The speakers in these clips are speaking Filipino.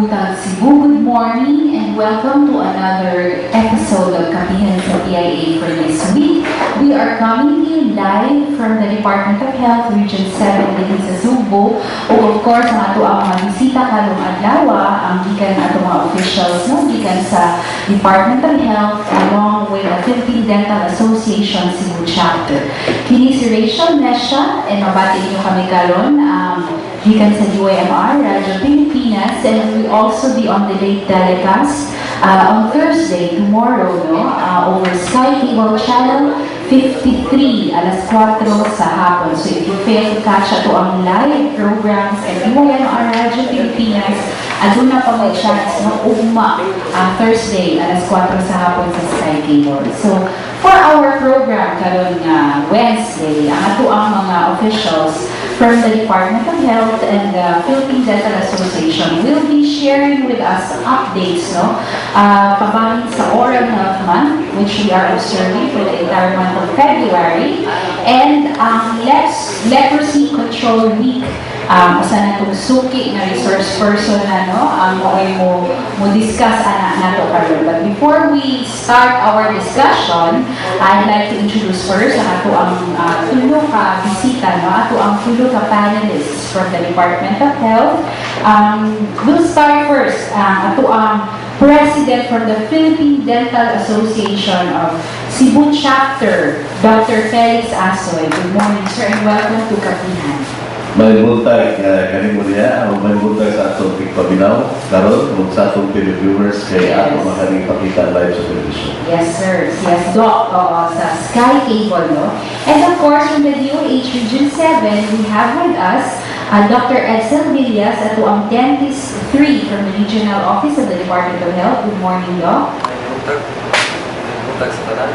Buntag Cebu. Good morning and welcome to another episode of Kapihan sa PIA for this week. We are coming to you live from the Department of Health, Region 7 din sa Cebu. O of course, ang ato ang mga bisita karong adlaw, ang gikan ato mga officials no, gikan sa Department of Health along with the Philippine Dental Association Cebu Chapter. Kini si Rachel Mesha and mabati niyo kami karon gikan sa DYMR Radyo Pilipinas, and we also be on the late telecast on Thursday, tomorrow, no, over Sky Cable Channel 53, alas 4 sa hapon. So if you fail to catch ato ang live programs at DYMR Radyo Pilipinas, adun na pa may chance no, ugma Thursday, alas 4 sa hapon sa Sky Cable. So for our program karon nga Wednesday, ang ato ang mga officials from the Department of Health and the Philippine Dental Association will be sharing with us updates, no, pabahin sa Oral Health Month, which we are observing for the entire month of February, and Leprosy Control Week. Usa na itong suki na resource person na no, mo discuss nato karon. But before we start our discussion, I'd like to introduce first ang ato ang tulo ka bisita, no, ato ang tulo ka panelists from the Department of Health. We'll start first ato ang President from the Philippine Dental Association of Cebu Chapter, Dr. Felix Asoy. Good morning, sir, and welcome to Kapihan. May buntag kanimo niya, may buntag sa atong pagpabinaw karon ug sa atong televiewers kay ato makaring pakita live sa television. Yes, sir. Yes, Doc, sa Sky Cable, no? And of course, from the DOH Region 7, we have with us Dr. Edsel Villas, ato ang Dentist 3 from the Regional Office of the Department of Health. Good morning, Doc. Buntag sa tanan.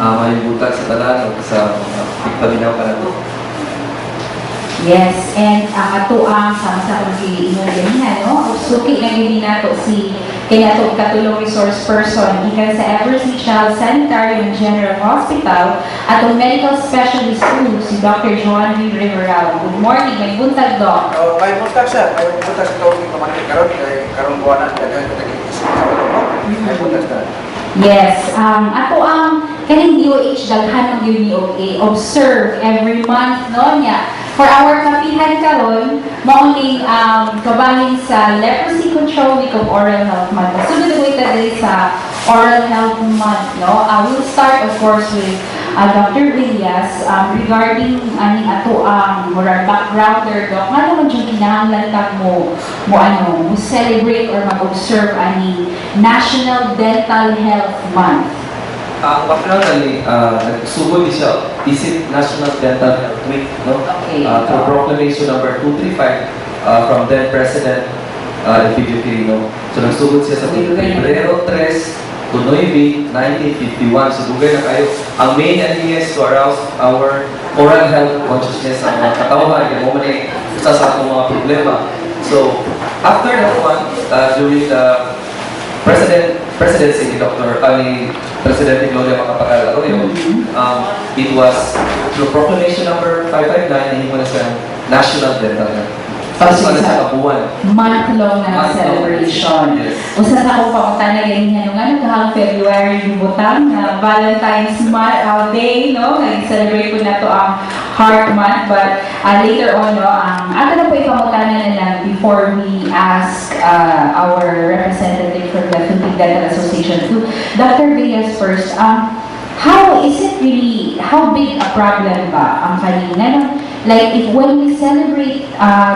May buntag sa tanan o sa pagpabinaw ka na to. Yes, and ato ang sama-sama si Inyo no? Suki na hindi nato si kaya ito katulong resource person ikan sa Eversly Sanitarium General Hospital at ang medical specialist too, si Dr. Joanri Riveral. Good morning, may buntag, Doc. May buntag siya, may buntag sa tawag ng pamanin karon buwanan kaya nagkikisip sa mo. May buntag siya. Yes, ato ang kaning DOH daghan ng yun observe every month no niya. For our Kapihan karon, maunang kabahin sa Leprosy Control Week of Oral Health Month. Sunod na wait din sa Oral Health Month, no? We'll start of course with Dr. Villas regarding aning ato ang moral backgrounder, Doc. Nga naman yung kinahanglan mo celebrate or mag-observe aning National Dental Health Month. Ang background ni nagsugod siya isip National Dental Health Week, no? Okay. For Proclamation number 235 from then President PDA, no? So nagsugod siya sa Febrero 3 to 9, 1951. So dugay na kayo. Ang main is to arouse our oral health consciousness sa mga katawan, yung mo man isa sa atong mga problema. So after that one, during the presidency ni President Gloria Macapagal Arroyo, it was through Proclamation number 559 na himo na sa National Dental Health. Tapos na sa kabuan. Month-long na celebration. Yes. Usa sa akong pangutan na ganyan nga nagkahang February yung butang na Valentine's Day, no? Nag-celebrate ko na to ang Heart Month, but later on, no, ato na po ipamutanan na lang before we ask our representative from the Philippine Dental Association to Dr. Villas first. How is it really, how big a problem ba ang kanina? Like, if when we celebrate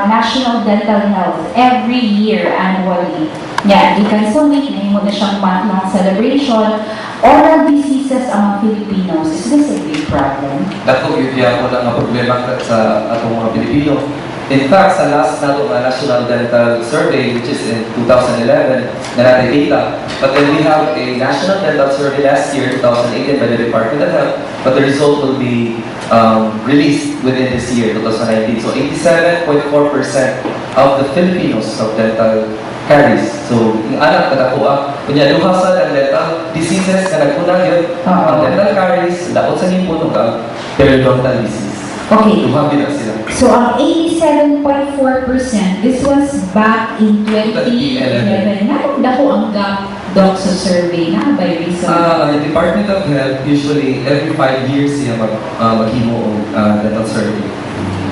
National Dental Health every year annually, ikan sa week, nahimo na siyang month-long celebration, oral diseases ang mga Filipinos, is this a big problem? Dako yun mo lang ang problema sa atong mga Pilipino. In fact, sa last nato nga National Dental Survey, which is in 2011, na natin data, but then we have a National Dental Survey last year, 2018, by the Department of Health, but the result will be released within this year, 2019. So 87.4% of the Filipinos of dental caries. So, yung anak na nakuha, kunya luhasan ang dental diseases na nagkunang yun, ang dental caries, dapat sa nipon ka, periodontal disease. Okay. Tumabi na sila. So, ang 87.4%, this was back in 2011. Nakanda ko ang gap, Doc, sa survey na by reason. Department of Health, usually every 5 years siya maghimo og dental survey.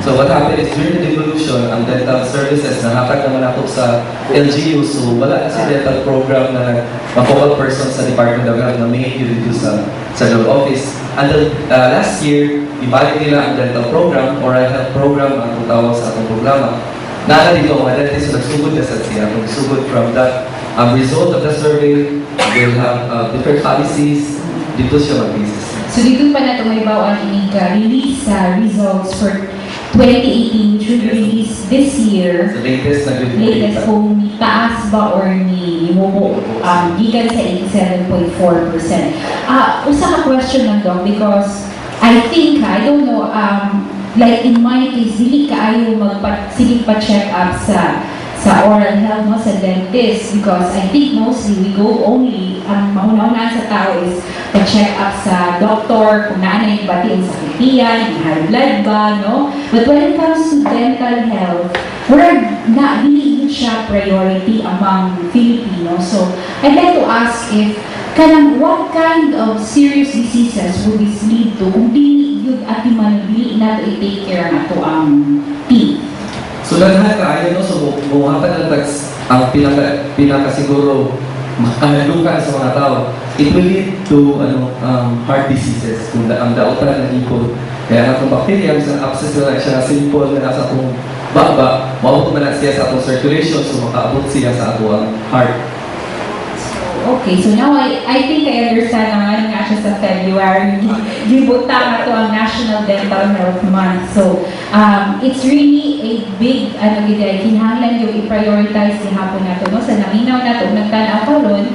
So what happened is during the devolution, ang dental services nahatag naman ako sa LGU. So wala na si dental program na mag-focal person sa Department of Health na may dito sa Central Office. Until last year, ibalik nila ang dental program or a health program ang tawag sa atong programa. Nala dito mga dentist so nagsugod na sa siya. Kung sugod from that result of the survey, they'll have different policies. Dito siya mag-basis. So dito pa na ito may bawang release sa results for 2018 which will be released this year. So latest na yun. Latest kung taas ba or ni mo gikan sa 87.4%. Usa ka question lang Doc because I think, I don't know, like in my case, dili kaayo sige pa-check up sa oral health no, sa dentist because I think mostly we go only, ang mauna-una sa tao is pa-check up sa doctor kung naanay yung bati ang sakitian, yung high blood ba, no? But when it comes to dental health, dili siya priority among Filipinos. So, I'd like to ask if what kind of serious diseases would this lead to kung dili yun at dili na to i-take care na to ang teeth? So lahat kaayo no, so buhapan ng tax ang pinaka siguro makahalukan sa mga tao. It will lead to heart diseases kung ang daotan ng ipon. Kaya atong bacteria, sa abscess na siya simple na nasa atong baba, maabot man siya sa atong circulation, so makaabot siya sa atong heart. Okay, so now I think I understand naman nga siya sa February. Gibuta nga to ang National Dental Health Month. So, it's really a big, kinahanglan yung i-prioritize hapon na to. No? Sa naminaw na to, nagtanaw pa ron,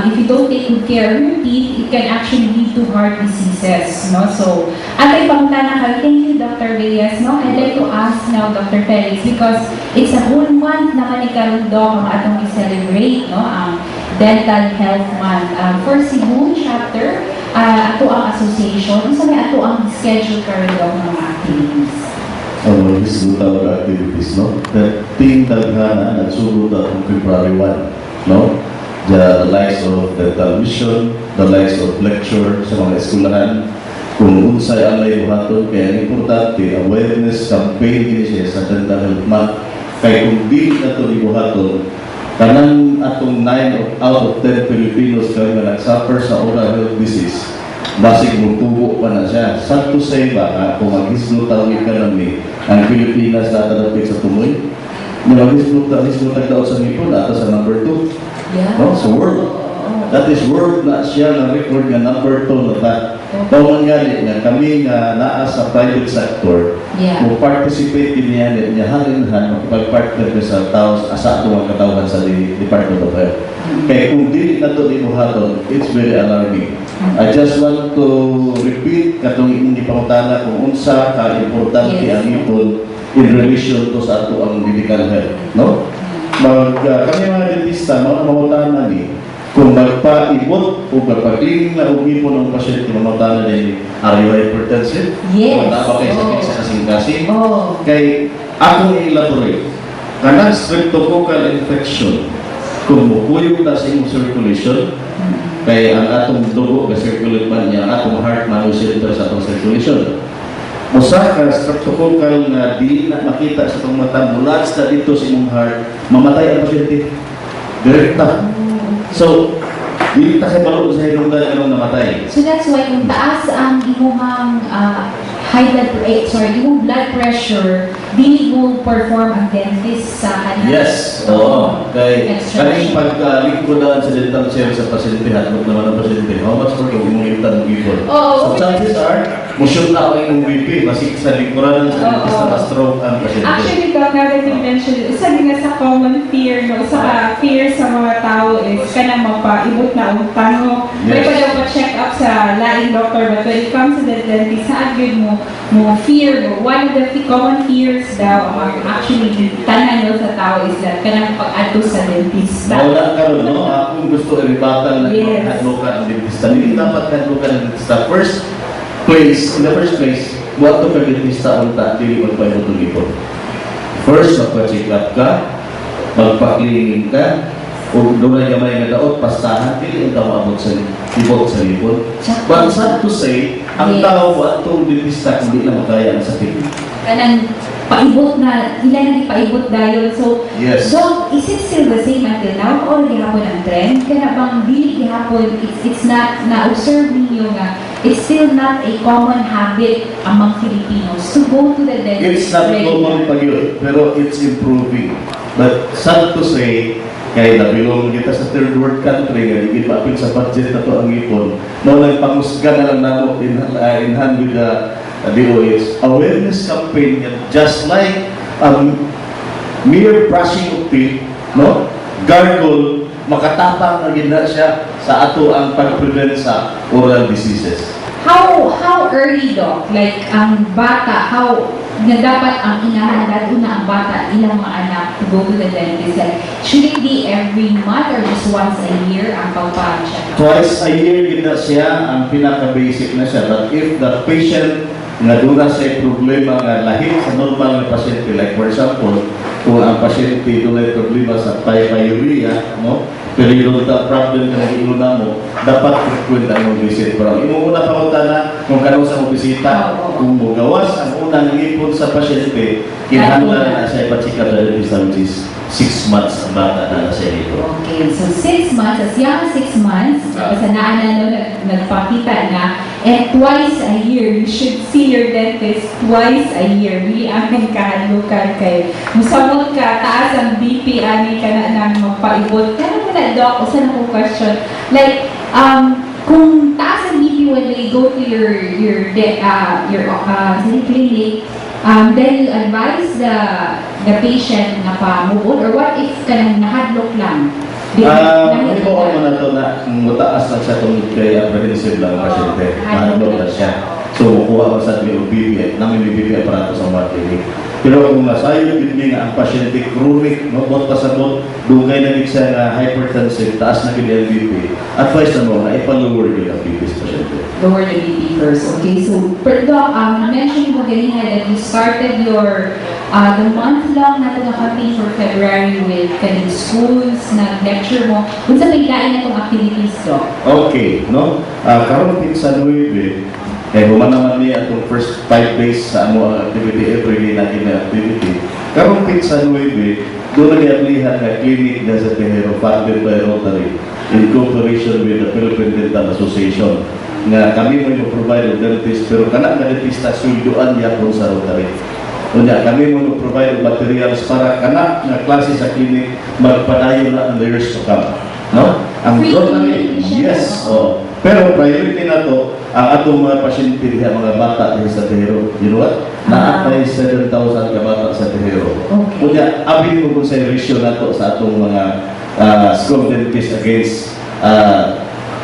if you don't take good care of your teeth, it can actually lead to heart diseases. No? So, atay pangutana ka, thank you Dr. Villas. No? I'd like to ask now Dr. Felix because it's a whole month na kanikaroon Doc ang atong i-celebrate, no? Dental Health Month. For Cebu chapter, ato ang association, sa may ato ang schedule karon ng mga activities. Disbutal activities, no? Team Talghana, nagsugod ang February 1, no? The likes of dental mission, the likes of lecture sa mga eskwelahan, kung unsay alay buhaton, kaya importante, awareness campaign din siya sa Dental Health Month. Kaya kung di na ito ibuhaton, kanang atong 9 out of 10 Filipinos kaya nga nagsuffer sa oral health disease, basig magtubo pa na siya. Sakto sa iba, kung mag-islo tawag economy, ang Pilipinas natatapit sa tumoy, mag-islo tagdaw sa nipon, ato sa number 2. Yeah. No? So world. That is world na siya na record nga number 2 na ta. Tawag nga na kami nga naa sa private sector, kung participate din niya halin-han, makipag-partner sa tao, asa ito ang katawan sa Department of Health. Kaya kung di na ito ibuhaton, it's very alarming. I just want to repeat katong hindi pangutana kung unsa ka-importante ang ipon in relation to sa ato ang medical health. No? Kami mga dentista, mga mangutana ni, kung magpa-ibot o magpa-cleaning na umipon ng pasyente, mamutana din, are you hypertensive? Yes. Kung tapa kayo sakit sa kasing-kasing? Oh. Kay akong i-elaborate, kanang streptococcal infection, kung mupuyog na sa inyong circulation, kaya ang atong dugo, ka-circulate man niya, ang atong heart, manu-center sa atong circulation. Usa ka streptococcal na di na makita sa itong mata, mula sa dito sa inyong heart, mamatay ang pasyente. Direkta. So, hindi ta kayo malun sa hinungdan anong namatay. So that's why kung taas ang imuhang imong blood pressure, dili mo perform ang dentist sa kanila. Yes, oo. Kaya kaning pagkalingkudan sa dental chair sa pasyente, hatod naman ang pasyente, how much more kung imong itan ng ipon? So chances are, musyong na ako yung BP, masik sa lingkuran sa dentist na stroke ang pasyente. Actually, Doc, now that you mentioned, isa din nga sa common fear, no? Sa fear sa mga tao is kanang magpaibot na utang mo. May pa daw pa-check up sa laing doctor, but when it comes to the dentist, saan yun mo fear mo? One of the common fears daw, actually, tanan sa tao is that kanang pag-ato sa dentist. Wala ka rin, no? Kung gusto i-rebuttal na hadlokan ang dentista, hindi dapat hadlokan ang dentista. In the first place, buhat to ka dentista unta dili magpaibot og ipon. First, magpa-check up ka, magpa-cleaning ka, o doon na gamay nga daot, pastahan, dili ang maabot sa ibot sa lipon. But sad to say, ang tao buhat to dentista kung di na makaya ang sakit. Kanang paibot na, ilan na paibot dahil. So, Yes. Doc, is it still the same until now? Or gihapon ang trend? Kaya bang dili gihapon, it's not, na-observe ninyo nga, it's still not a common habit among Filipinos to go to the dentist It's not common pa yun, pero it's improving. But sad to say, kaya nabilong kita sa third world country, nga di mapil sa budget na to ang ipon, no lang pangusga na lang namo in hand with the DOH. Awareness campaign, just like mere brushing of teeth, no? Gargle, makatapang na gina siya sa ato ang pag-prevent sa oral diseases. How early, Doc? Like, ang bata, how na dapat ang inahan lalo na ang bata, ilang mga anak to go to the dentist? Like, should it be every month or just once a year ang pagpa-check up? Twice a year gina siya, ang pinaka-basic na siya. But if the patient nga dura sa problema nga lahit sa normal na pasyente, like for example, kung ang pasyente doon problema sa pyroluria, no? Periodontal problem ka nag-iulo na mo, dapat frequent ang visit. Pero imo una pangutana kung kanong sa mo bisita, kung magawas ang unang ipon sa pasyente, kinahanglan na siya ipatsika sa dentista, which is 6 months ang bata na siya dito. Okay, so 6 months, as young as 6 months, basta naanan nagpakita na, and twice a year, you should see your dentist twice a year. Really ang kahadlukan kay musamot ka, taas ang BP, ani ka na nang magpaibot. Kaya mo na, Doc, usan akong question. Like, kung taas ang BP when you go to your clinic, then you advise the patient na pa-move on, or what if kanang nahadlok lang? Ito ako na ito na mataas lang siya kung kaya apprehensive lang ang pasyente. Mahadlok na siya. So, kuha ko sa BBB, namin BBB aparato sa mga clinic. Pero kung masayo, hindi nga ang pasyente chronic, no, bot pasabot, dugay na siya na hypertensive, taas na kini LVP, advice na mo na ipalower yun ang BP sa pasyente. Lower the BP first. Okay, so, pero Doc, na-mention mo ganina that you started your the month long na campaign for February with kaning schools na lecture mo. Kung sa pagkain na itong activities, Doc? Okay, no? Karon sa 9, kaya human naman niya itong first 5 days sa amo activity, every day na activity. Karon sa 9, doon na niyablihan na clinic na sa Tehero, funded by Rotary, in cooperation with the Philippine Dental Association. Nga kami mo provide of dentist, pero kanak na dentista sulduan niya kung sa Rotary. Kunya, kami mo provide of materials para kanak na klase sa clinic magpadayon na ang years to come. No? Ang goal namin, yes. Oh. Pero priority na to, ang atong mga pasyente diha, mga bata diha sa Tehero. You know what? Naatay 7,000 ka bata sa Tehero. Okay. Kunya, abin mo kung sa ratio na to sa atong mga school dentist against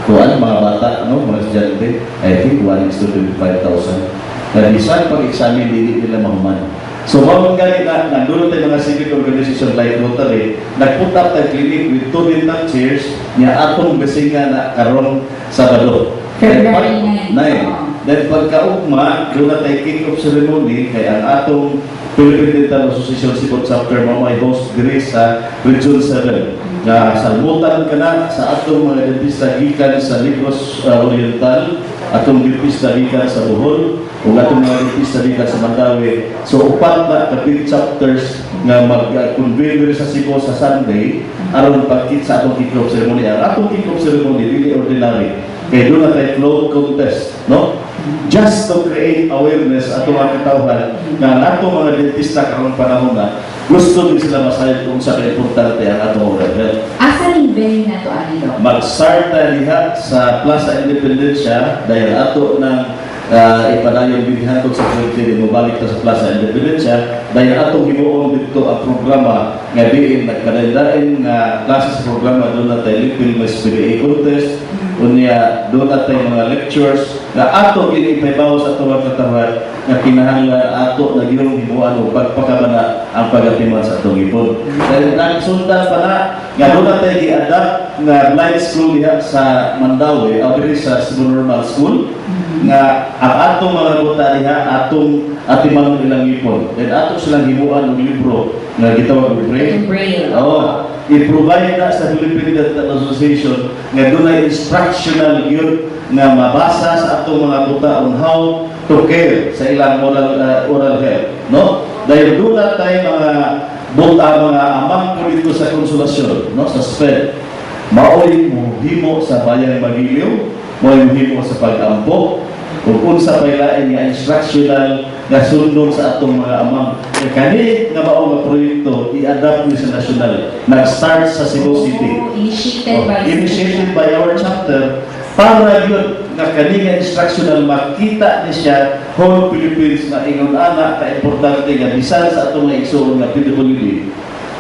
kuan mga bata, no? Mga estudyante. I think 1:25,000. Na isang pag-examine hindi nila mahuman. So, mga gani na, nandun tayo mga civic organization like Rotary, nag-put up tayo clinic with 2 dental chairs, niya atong besinga na karong Sabado. February 9. Then pagkaugma, doon na tayo kick-off ceremony, kaya ang atong Philippine Dental Association Cebu Chapter, mamay host diri sa Region 7. Na salmutan ka na sa atong mga dentista gikan sa Negros Oriental, atong dentista gikan sa Bohol, o atong mga dentista gikan sa Mandawi. So, upat na kapit chapters nga mag-convene diri sa Cebu sa Sunday, aron pagkit sa atong kick-off ceremony. Ang atong kick-off ceremony, dili ordinary. Kaya doon na tayo float contest, no? Just to create awareness at mga katawhan na atong mga dentista karong panahon na gusto din sila masayad kung sa importante ang atong oral health. Asa yung venue na to, Doc? Mag-start na diha sa Plaza Independencia dahil ato ng ipadayon binihatod sa Cable-Cebu, mabalik ta sa Plaza Independencia dahil atong himuon dito ang programa nga diin nagkadain nga klase sa programa doon na tayo Limpil Mas PDA contest, unya doon na tayo mga lectures na ato inipabaw sa atong katawhan nga kinahanglan ato na ginong himuan o pagpakabana ang pagatiman sa atong ipon. Dahil nagsundan pa na nga doon na tayo i-adapt nga blind school diha sa Mandawi, o diri sa Cebu Normal School, nga ang atong mga buta diha atiman ilang ipon. And ato silang himuan og libro nga gitawag og Braille. I-provide na sa Philippine Dental Association nga dunay instructional yun nga mabasa sa atong mga buta on how to care sa ilang oral health, no? Dahil doon na tayo mga buta, mga amang dito sa konsolasyon, no? Sa SPED, maoy mo himo sa bayang magiliw, maoy mo himo sa pag-ampo, kung unsa pa ilain nga instructional nga sundon sa atong mga amang. Kani nga mao nga proyekto i-adapt ni sa national. Nag-start sa Cebu City. Initiated by our chapter para yun nga kani nga instructional makita ni siya whole Philippines na ingon ana ka importante nga bisan sa atong mga igsoon nga PWD.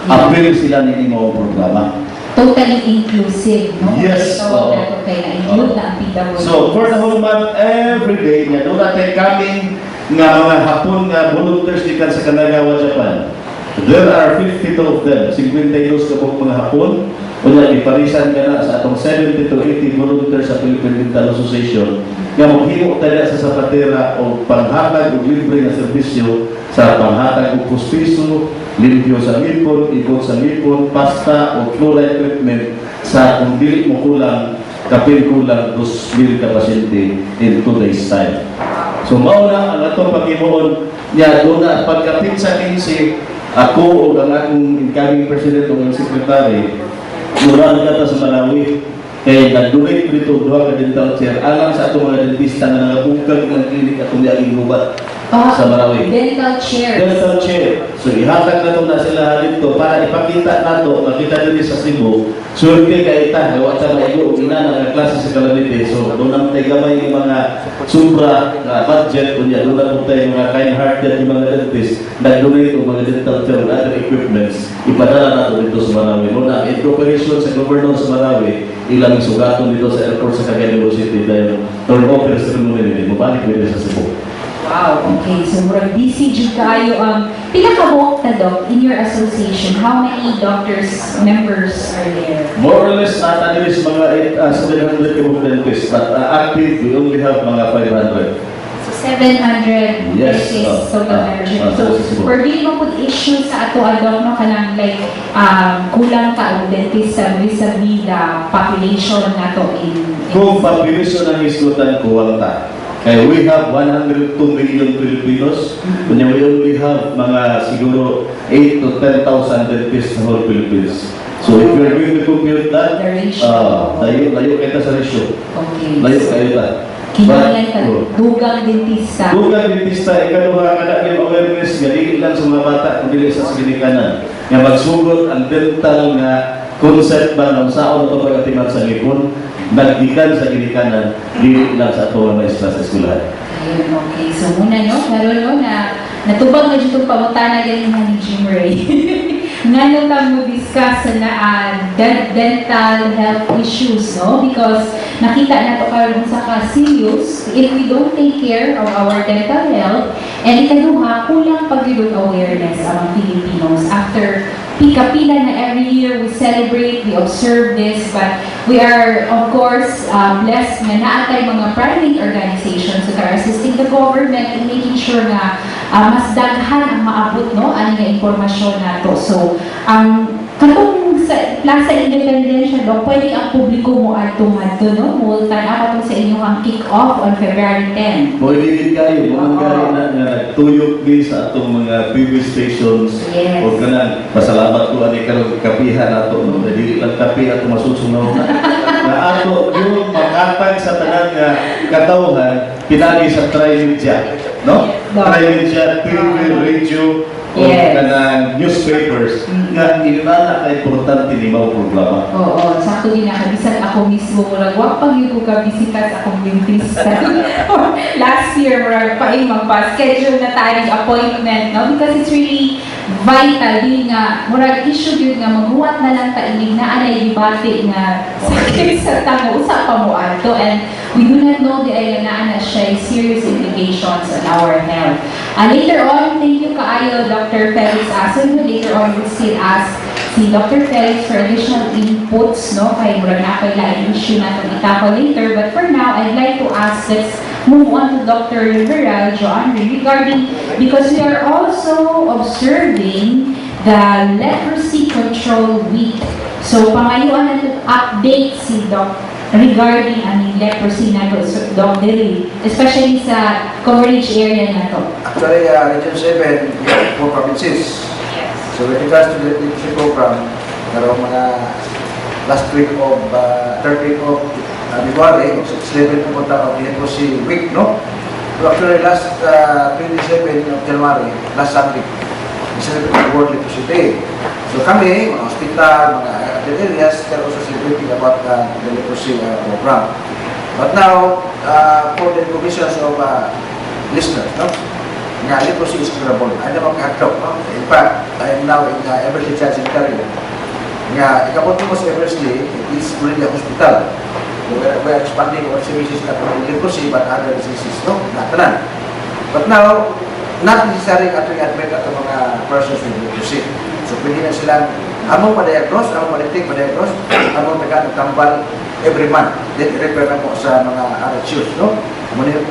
Apil sila ni imong programa. Totally inclusive, no? Yes. So, na-include na ang PWD. So, for the whole month, every day, nga doon natin kaming nga mga hapon nga volunteers di kan sa Kanagawa, Japan. There are 52 of them, 52 kabuk mga hapon. Unya, iparisan ka na sa atong 70 to 80 volunteers sa Philippine Dental Association nga maghimo tayo sa sapatera o panghatag o libre na serbisyo sa panghatag o puspiso, limpyo sa lipon, ikot sa lipon, pasta o fluoride treatment sa kung dili mo kulang, kapil kulang 2,000 ka pasyente in 2 days time. So mauna ang atong paghimuon niya doon na pagkapit sa 15, ako o ang akong incoming president o ang secretary, muraan ka sa Malawi. Kaya nag-donate dito 2 ka dental chair alang sa atong mga dentista na nangabukag ng klinik atong diaging gubat sa Malawi. Dental chairs. Dental chair. So ihatag na ito na sila dito para ipakita na ito, makita din sa Cebu. Surte ka ita, gawa sa maigo, ina na klase sa Calamite. So doon ang gamay yung mga supra budget, kunya doon na tayo mga kind-hearted yung mga dentist, nag-donate yung mga dental chair and other equipments, ipadala na ito dito sa Malawi. Muna, in cooperation sa governor sa Malawi, ilang sugaton dito sa airport sa Cable City dahil turnover ceremony nito, mabalik dito sa Cebu. Wow, okay. So, murag busy jud kayo. Pila ka buok na, Doc, in your association? How many doctors, members are there? More or less, at least mga 700 kabuk dentists, but active, we only have mga 500. So, 700 Yes, cases total membership. So, for di mo pud issue sa ato, Doc, no, kanang like, kulang ka o dentist sa vis-a-vis the population na to in Kung population ng isgutan ko, wala. Kaya we have 102 million Filipinos. Kunya we only have mga siguro 8 to 10,000 dentists sa whole Philippines. So if you're going to compute that, the ratio. layo kita sa ratio. Okay. Layo kayo ta. Kinahanglan ka, dugang dentista. Dugang dentista, ikaduha ka na yung awareness, galing lang sa mga bata kung dili sa sinikanan. Nga magsugod ang dental nga concept ba ng sao na ito pag-atiman sa lipon, nagdikan sa ginikanan, dili lang sa ito na maestra sa eskwelahan. Ayun, okay. So muna, no, karon no, na natubag na dito pamutana galing ni Jim Ray. Nga nung kami discuss na dental health issues, no? Because nakita na to karon sa ka-serious if we don't take care of our dental health, and ikaduha, kulang pag-ibig awareness ang Filipinos. After pika-pila na every year we celebrate, we observe this, but we are, of course, blessed na naatay mga private organizations that are assisting the government in making sure na mas daghan ang maabot, no, ano nga impormasyon na to. So, katong sa Plaza Independencia, no, pwede ang publiko mo ato, no, multan ako sa inyong ang kick-off on February 10. Pwede din kayo, mga gari na nagtuyok din sa atong mga previous stations. Yes. O kanan, masalamat ko ani karong kapihan nato, no, dili lang kapi ato masusunod na ato yung makatag sa tanan nga katawhan pinagi sa tri-media, no? Tri-media, TV, radio, o Yes. kanang newspapers nga inana ka importante ni mao programa. Oo, sakto din nakabisag ako mismo mula wapang yung ka bisita sa akong dentista. Last year, mura pa yung magpa-schedule na tayo ng appointment, no? Because it's really vital, din nga, mura issue yun nga, maghuwat na lang tainig na anay debate nga sa tango, usap pa mo ato. And we do not know the ayanaan na siya serious implications on our health. Later on, thank you kaayo Dr. Felix Asoy. Later on, we'll still ask si Dr. Felix for additional inputs, no? Kaya mura na kailangan issue na itong itako later. But for now, I'd like to ask, let's move on to Dr. Riveral, Joanri, regarding, because we are also observing the Leprosy Control Week. So, pangayuan na itong update si Doc regarding ang leprosy na to, Doc Dili, especially sa coverage area na to. Actually, Region 7, we have 4 provinces. So with regards to the leprosy program, naroon mga last week of, third week of February, 11 pumunta of the leprosy week, no? So actually last 27 of January, last Sunday, is the World Leprosy Day. So kami, mga hospital, mga other areas, they're also celebrating about the leprosy program. But now, for the provisions of listeners, no? Nga leprosy is curable. Ay naman kahaklok, no? In fact, I am now in Eversly Sanitarium. Nga, ikapunto mo sa Eversly, it is already a hospital. We are expanding our services not only leprosy, but other diseases, no? Natanan. But now, not necessary at admit at mga persons with leprosy. So, pwede na silang among pa-diagnose, among pa-diagnose, among nagkatambal every month. Then, i-refer na po sa mga RHUs, no?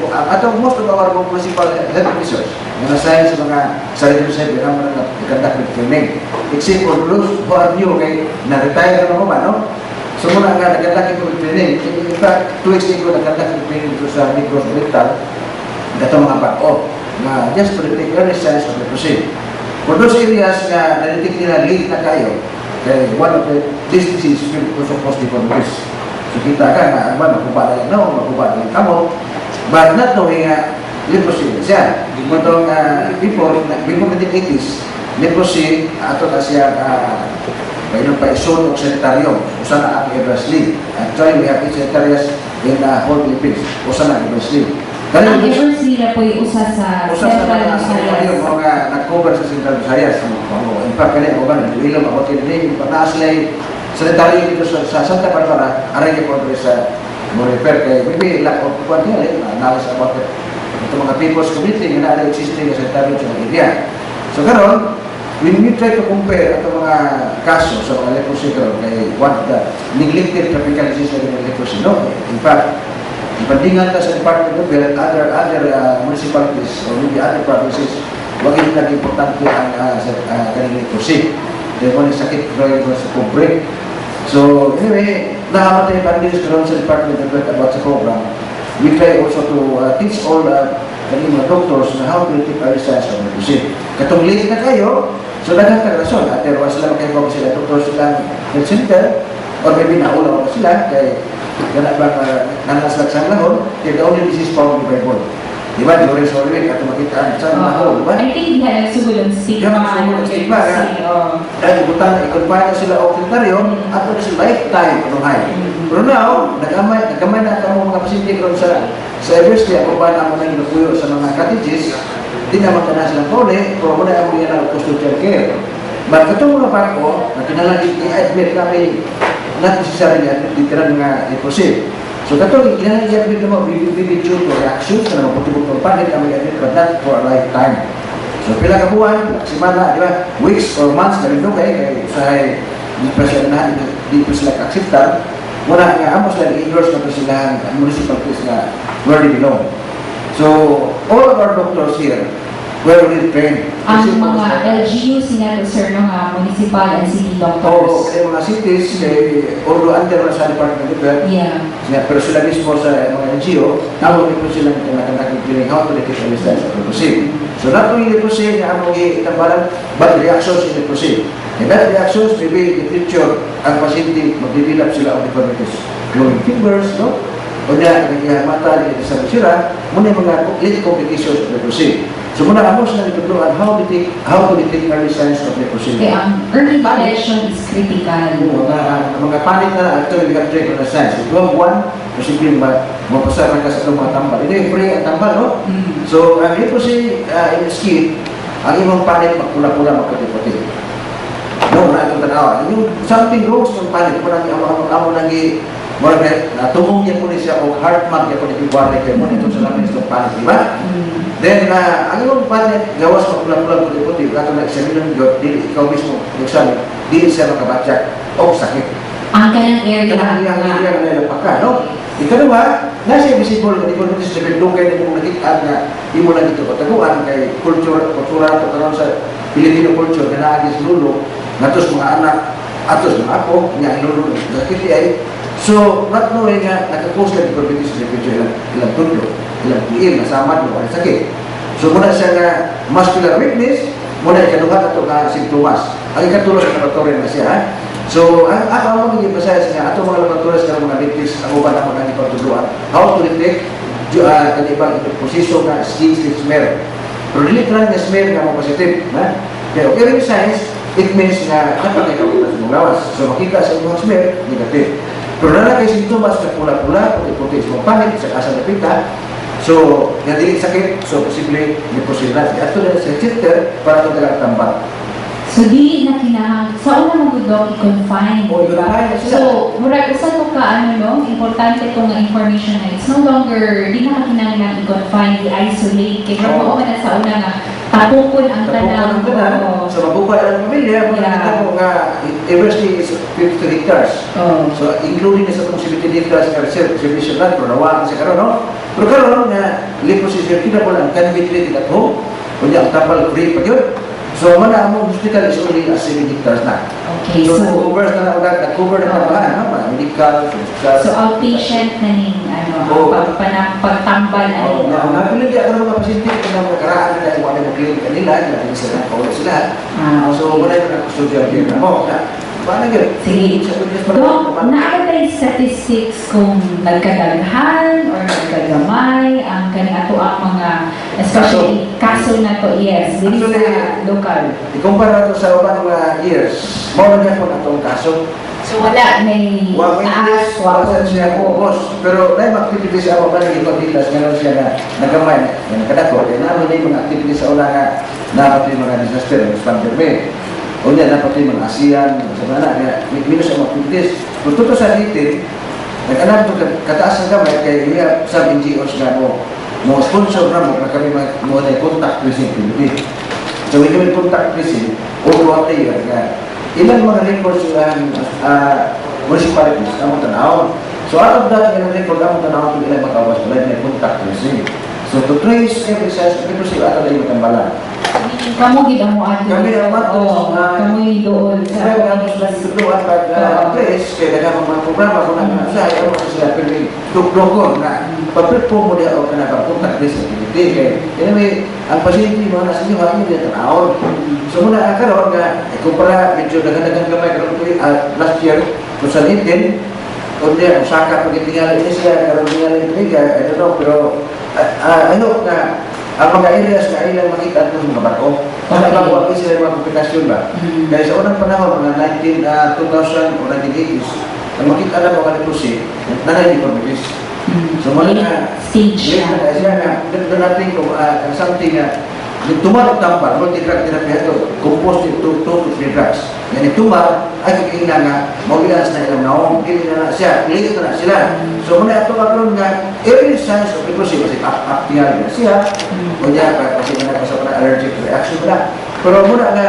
Atong most of our municipal health officers na nasahin sa mga sarili sa sabi naman na nagkandak with training. Except for those who are new, kay na-retire na naman, no? So muna nga nagkandak with training. In fact, 2 weeks ago nagkandak with training ito sa Negros Hospital. Ito mga bako na just to detect early signs of leprosy. For those areas na na-detect nila late na kayo, kay one of the diseases will also cause different risks. So kita ka na, makuba na yan, makuba na yung kamot, but not knowing leprosy siya. Itong before the 80s, leprosy, ato na siya mayroon pa isun o Sanitarium, usa na ang Eversly. Actually, we have Sanitariums in whole Philippines, usa na Eversly. Ang Eversly na po yung usa sa Central Visayas. Yung mga nag-cover sa Central Visayas. In fact, kanina ko ba, nag-ilam ako kinili, pagnaas nila Sanitarium dito sa Santa Barbara, aray ka po sa mo-refer kay maybe lack of knowledge about it. Ito mga people's community na existing na sanitarium sa mga area. So karon, when we try to compare ito mga kaso sa mga leprosy karon kay one of the neglected tropical disease na leprosy, no? In fact, ipandingan ka sa Department of Health, other municipalities or maybe other provinces, wag yung nag-importante ang kanilang leprosy. Dahil mo sakit ko sa pobre. So anyway, nakamatay pa rin karon sa Department of Health about sa program. We try also to teach all the mga doctors na how to detect early signs of leprosy. Katong late na kayo, so daghang rason. Otherwise sila makaibog sila doktor silang health center or maybe naulaw pa sila kay ganang bang nanaslag sa lahon, the only disease found in the Bible. Diba? Di ba rin sa ulit at makitaan sa lahon, diba? I think hindi na sugulong stigma. Stigma, dahil butang na i-confine na sila o Sanitarium at ito sa lifetime panuhay. Pero now, nagamay na ang mga pasyente karon sa Eversly, ako ba na mo nang inupuyo sa mga cottages, di naman ka na silang pole, pero muna ang mga na custodial care. But itong mga bako, na kinalagin i-admit kami, not necessarily admit literal nga leprosy. So katong i-admit naman, we due to reactions na naman putibok panit ang i-admit, but not for a lifetime. So pila ka buwan, simana, di ba, weeks or months na rin doon kay usahay, di pa sila ka-acceptan, muna nga amos lang i-endorse na sila municipalities na where they belong. So all of our doctors here were really trained. Ang mga LGU, sinabi sir, ng municipal and city doctors. Oo, kaya mga cities, although under sa Department of Health, pero sila mismo sa mga NGO, nawag ito silang nakakakilin how to detect early signs of leprosy. So not only leprosy na among itambalan, but reactions in leprosy. And that reactions, maybe in the future, ang pasyente mag-develop sila of deformities. Glowing fingers, no? O niya, mata, sa sira, muna yung mga late complications of leprosy. So muna amos na itutulungan how to detect early signs of leprosy. Okay, ang early detection is critical. Mga panic na actually we have trained on the signs. Ito ang one, posibleng mapasara ka sa itong mga tambal. Ito yung free ang tambal, no? So, ang leprosy in the skin, ang imong panic magpula-pula, magputi-puti. No, na itong tanawa. Yung something wrong sa panic, amo nang Mura na tumong niya po siya o heart mag niya po ni February kay mo nito sa lamin sa panik, di ba? Then, ang iyong panik, gawas magpulang-pulang puti-puti, kato na examine ng God, ikaw mismo, nagsabi, di siya makabatyak o sakit. Ang kanang area. Kanang area na nila pagka, no? Ikalawa, nasa visible, hindi ko natin sa bendungkay na mo nakita na di mo lang ito kataguan kay kultura ito karon sa Filipino culture na naagis lulo, natos mga anak, atos mga ako, nga lulo, nakiti ay. So, not knowing nga, nakapost lang ito sa individual, ilang tulo, ilang tiil, nasamad mo, ang sakit. So, muna siya nga muscular weakness, muna ikaduhan ito nga sintomas. Ang ikatulo sa laboratory na siya, ha? So, ang mga pasayas nga, ato mga laboratories ka mga litis, ang uban ako na ipagtuluan. How to detect kanibang posisyon na skin smear. Pero dili lang na smear nga mo positive. Kaya okay rin science, it means nga dapat ikaw na sumulawas. So, makita sa mga smear, negative. Pero na kay sintomas na pula-pula, puti-puti sa mga panit, sa kasang napita. So, nga dili sakit, so posible leprosy na. Ato na sa filter para ito talagang tambal. So, di na kinahang, sa una mo gudok, i-confine, O, diba? i-confine na sila. So, murag, usan ko ka, importante itong information na it's no longer, di na kinahang i-confine, i-isolate, kaya Oo. mo ka na sa una nga, tapukon ang tanang. So, mabuhay ang pamilya, makikita ko nga, Eversly is 50 hectares. Oh. So, including sa itong 70 hectares na reservation land, pero nawaan sa karon, no? Pero karon nga, leprosy circuit na po lang, can be treated at home, kunya ang tapal free pa yun. So, mana ang hospital is only 7 hectares na. Okay, So, so, na-cover na mga, no? Mga medical, physical. so outpatient na ning, Oo. pagtambal, Napilagi ako ng mga pasyente ko na mga karaan na yung mga klinik kanila, natin sila, paulo sila. okay. So, wala yung nakustudyo din mo. Paano yun? Sige. Sa pagkas Dok, naatay statistics kung nagkadaghan or nagkagamay ang ato ang mga, especially kaso na to, yes, dili sa local. Ikumpara ito sa ubang mga years, mawala niya po na itong kaso. So wala, may taas, Wawasan siya ubos. Pero na yung activities sa mga balang ipagdilas, meron siya na nagamay, na nakadako. Kaya namin na yung mga activities sa una nga, dapat yung mga disaster, pandemic. O niya, dapat yung mga ASEAN, sa mga minus ang activities. Kung totoo sa dito, nag-alam ito kataas ang gamay, kaya iya sa NGOs na mo sponsor na mo, na kami mo na contact tracing activity. So, when kami contact tracing, all day, ilang mga records yung municipalities na mong tanaw. So, out of that, ilang record na mong tanaw kung ilang makawas, wala yung contact tracing. So, to trace every size, ito siya ato na yung matambalan. Kamu gid mo ato. Kami ang Oo, kamu doon Kaya sa nga gusto lang tutuan pag-trace, kaya naman mga programa kung ano sa ayaw ko sila pwede tukdokon na pag-prep po mo niya o kanaka-contact trace activity. Kaya anyway, ang pasyente mo na sa inyo, ano niya tanawon. So muna ang karoon nga, kumpara medyo naganagang gamay karoon ko last year, 2018, kung niya, Osaka, pag-itingali niya siya, karoon niya lang I don't know, pero I hope na ang mga areas na ilang makita ito mga bato. Kaya bago sila yung mga komplikasyon ba? Kaya sa unang panahon, mga 2000 o 1980s, ang makita lang mga leprosy, nanay-deformities. So mga stage na siya na, doon natin kung something na tumar o tampar, multi-drug therapy ito, composed into 2 to 3 drugs. Yan tumar, ay kikina nga, mawilas na ilang naong, hindi na siya, late na sila. So muna ito karoon nga, early signs of leprosy, kasi aptial na siya, o niya, kasi nagkasap na allergic reaction na. Pero muna nga,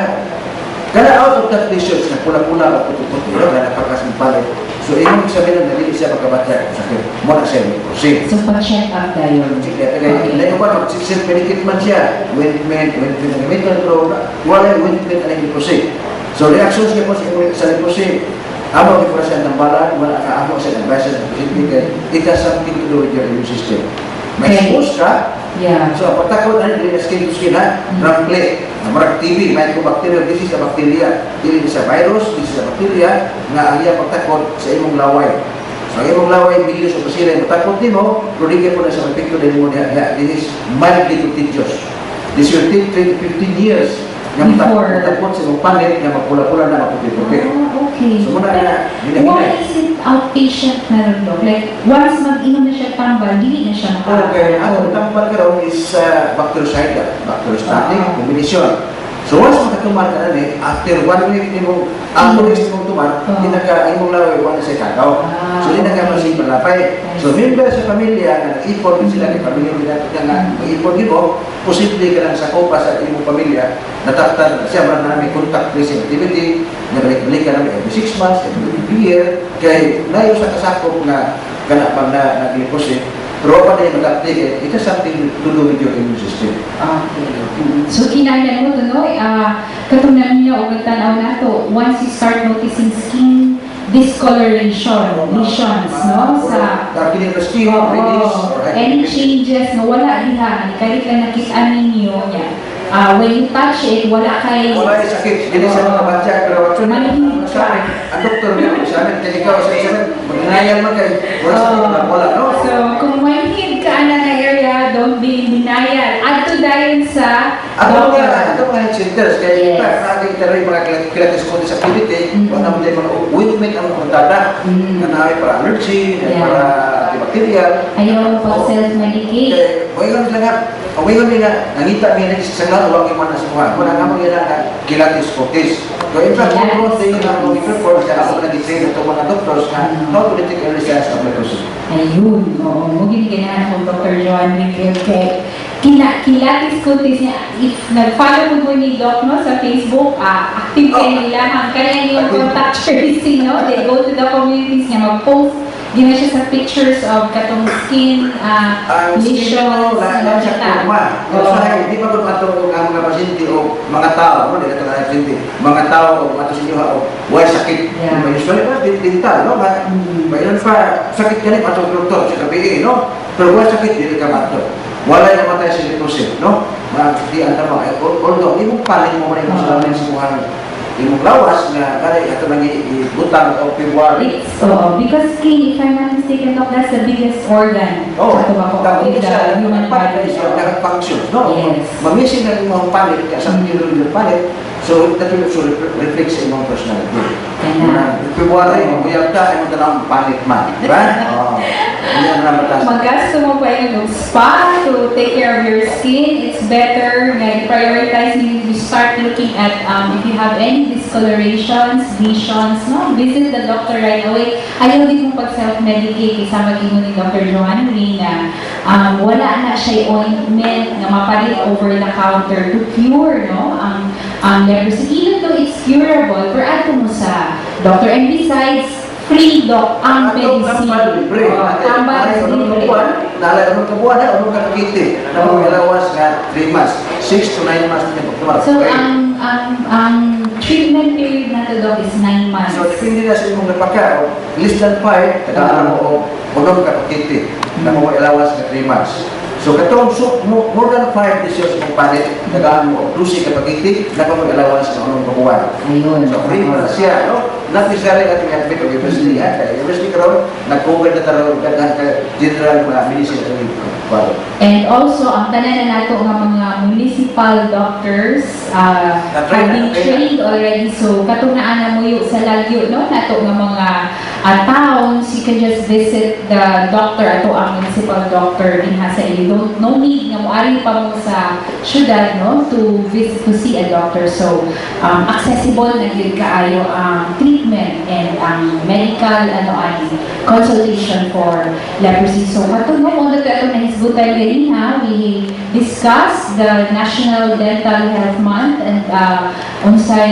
kaya out of that tissues na pula-pula o puti-puti, na napakasin palit. So, ibig sabihin na hindi siya magkabatya sa akin. Muna siya leprosy. So pa-check up tayo. Kaya pa, self-medicate man siya. Ointment, pero wala yung ointment na leprosy. So, reactions niya po sa leprosy. Amo ko siya ng balan, wala ka amo siya ng advice sa pasyente. It has something to do with your immune system. May expose ka, Yeah. so ang pagtakot na hindi na skin to skin ha, rample, marag TB, mycobacterial disease sa bakterya, dili sa virus, dili sa bakterya, nga ang iya pagtakot sa imong laway. So ang imong laway, bilis o pasila yung pagtakot din mo, pero di po na sa epekto din mo niya, this is mildly contagious. This will take 10 to 15 years nga matakot sa imong panit, nga magpula-pula na maputi-puti. Okay. So muna na, Why is it outpatient na rin, Doc? Like, once mag-inom na siya tambal, hindi na siya Okay, ang tambal karoon is bactericidal, bacteriostatic combination. So once makatuman ka na after 1 week mo, ang 2 weeks mo tuman, hindi na ka, imong laway, wala sa kakaw. So hindi na ka masing malapay. So member sa pamilya, na nag-ipon sila ng pamilya, na mag-ipon mo, posible ka lang sa kopa sa imong pamilya, nataktan siya, marami contact tracing activity, nabalik-balik ka namin every 6 months, every year, kaya nayo sa kasakop na kanapang na nag-liposin. Pero pa na yung mag-update, it has something to do with your immune system. Okay. So, kinailan mo ito, no? Katong namin niyo, o nagtanaw na ito, once you start noticing skin discoloration, lesions, no? Sa darkening of the skin, reddish, or any changes na wala diha, kahit na nakita ninyo, when you touch it, wala kay... wala yung sakit, hindi sa mga batya, pero actually, ang doktor niya, sa amin, kaya ikaw, sa amin, mag-inayan man kayo, wala sakit, wala, no? So, kung may hid ka na area, don't be in denial. Add to dahil sa Ato mga health centers, kaya natin ito rin mga kilatis ko sa activity, wala naman tayo mga ointment ang kontada, na namin para allergy, para antibacterial. ayaw pag-self-medicate. Kaya, ngayon nila, nangita niya na sa nga, huwag yung mga nasuha. Kung naman nila na kilatis kotis. So, in fact, kung tayo na mag-perform, kaya ako nag-train ito mga doctors na how to detect early signs of leprosy. Ayun, oo. Mugin ganahan kong Dr. Joanri T. Kilatis kutis niya. If nag-follow mo ni Doc no, sa Facebook, active kayo nila. Kaya yung contact tracing, no? They go to the communities niya, mag-post. Gina siya sa pictures of katong skin lesions na nakita. Hindi pa kung atong mga pasyente o mga tao, hindi ka mga pasyente, mga tao o ato sa inyo o why sakit. Usually pa, dental, no? Mayroon pa, sakit ka rin atong doktor sa KPA, no? Pero why sakit, hindi ka mato. Wala yung matay sa leprosy, no? Di ang tama, although, hindi mo paling mo man yung sa lamin sa buhay. Yung lawas na kaya ito nang ibutang o February. Because skin, if I'm not mistaken, Doc, that's the biggest organ. Tapos siya, human palit siya, nag-function. No? Yes. Mamisin na yung mga palit, kaya sa yung palit, so that will also reflect sa imong personality. February, maguyag ka, ay magtanang palit man. Diba? Magasto mo pa yung spa to take care of your skin. It's better na prioritize you start looking at if you have any discolorations, lesions, no? Visit the doctor right away. Ayaw din mong pag-self-medicate kasama mo ni Dr. Joanri na wala na siya ointment na mapalit over the counter to cure, no? Ang leprosy, even though it's curable, pero ato mo sa doctor. And besides, free doc ang medicine. Tambal libre. Nalala mo kabuan na, ano ka nakiti? Na mga alawas nga 3 months, 6 to 9 months na pagtumar. So, ang treatment period na to, Doc, is 9 months. So, depende na sa imong napaka, less than 5, kadaan mo o huwag ka pakiti na mga alawas nga 3 months. So, katong more than 5 years mong palit, nagaan mo, 12 ka pakiti, na mga alawas nga anong kabuan. Ayun. So, free mo na siya, no? Not necessarily at yung admit of Eversly, Eversly karoon, nag-cover na taroon, gandang ka general medicine at yung And also, ang tanan na nato nga mga municipal doctors have been trained already. So, katunaan na mo yung sa lagyo, no? Nato nga mga towns, you can just visit the doctor, ato ang municipal doctor din ha sa iyo. No need nga moari pa mo sa syudad, no? To visit, to see a doctor. So, accessible na yun kaayo ang treatment and ang medical consultation for leprosy. So, matulong mo na ito na hisbutan galing ha. We discussed the National Dental Health Month and unsa